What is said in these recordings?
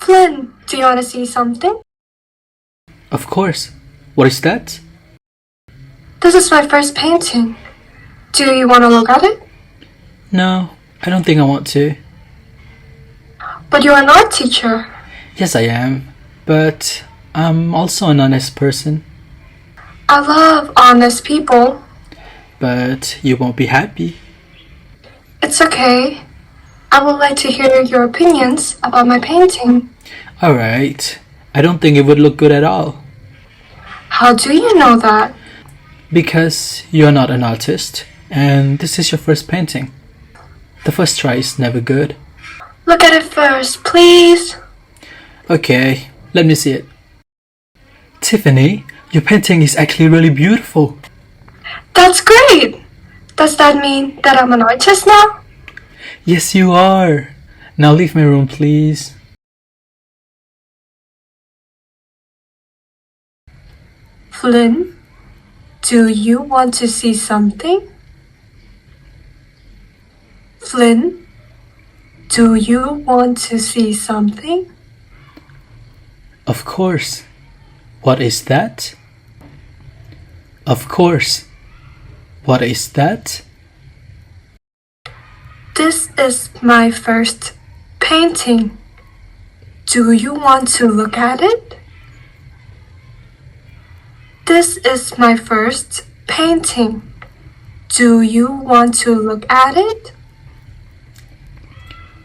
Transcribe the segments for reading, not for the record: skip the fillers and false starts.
Flynn, do you want to see something? Of course. What is that? This is my first painting. Do you want to look at it? No, I don't think I want to. But you're an art teacher. Yes, I am. But I'm also an honest person. I love honest people. But you won't be happy. It's okay. I would like to hear your opinions about my painting. Alright. I don't think it would look good at all. How do you know that? Because you're not an artist, and this is your first painting. The first try is never good. Look at it first, please. Okay, let me see it. Tiffany, your painting is actually really beautiful. That's great! Does that mean that I'm an artist now? Yes, you are. Now leave my room, please. Flynn, do you want to see something? Flynn, do you want to see something? Of course. What is that? Of course. What is that? This is my first painting. Do you want to look at it? This is my first painting. Do you want to look at it?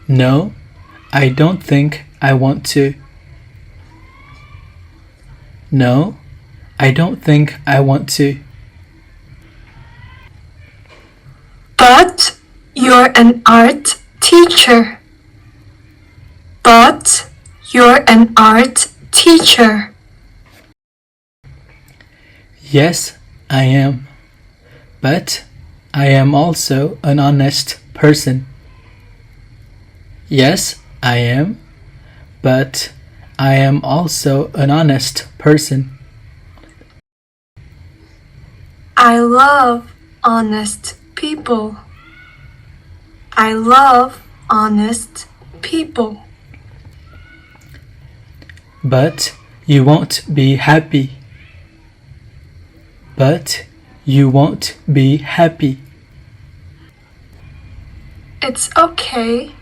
No, I don't think I want to. No, I don't think I want to. But you're an art teacher. But you're an art teacher. Yes, I am. But I am also an honest person. Yes, I am. But I am also an honest person. I love honest people. I love honest people. But you won't be happy. But you won't be happy. It's okay.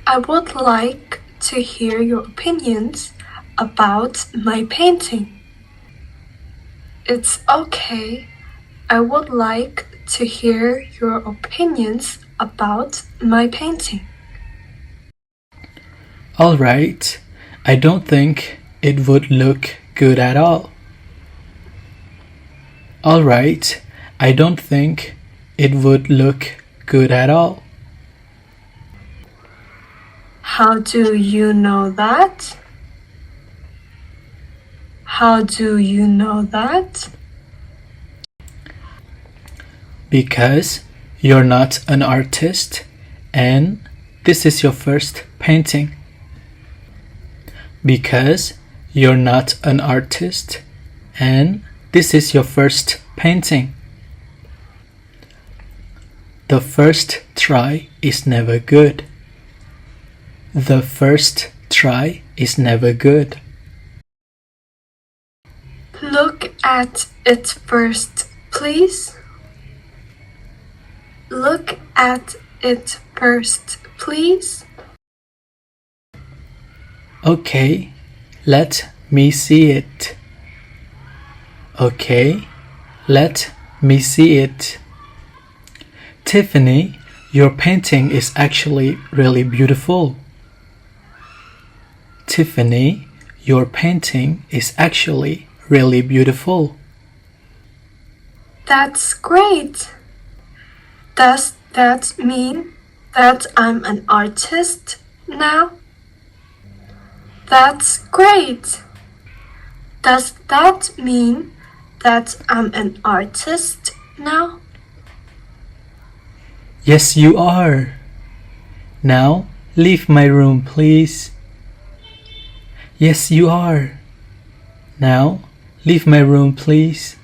I would like to hear your opinions about my painting. It's okay. I would like to hear your opinions about my painting. Alright, I don't think it would look good at all. Alright, I don't think it would look good at all. How do you know that? How do you know that? Because you're not an artist and this is your first painting. Because you're not an artist and this is your first painting. The first try is never good. The first try is never good. Look at it first, please. Look at it first, please. Okay, let me see it. Okay, let me see it. Tiffany, your painting is actually really beautiful. Tiffany, your painting is actually really beautiful. That's great. Does that mean that I'm an artist now? That's great. Does that mean that I'm an artist now? Yes, you are. Now, leave my room, please. Yes, you are. Now, leave my room, please.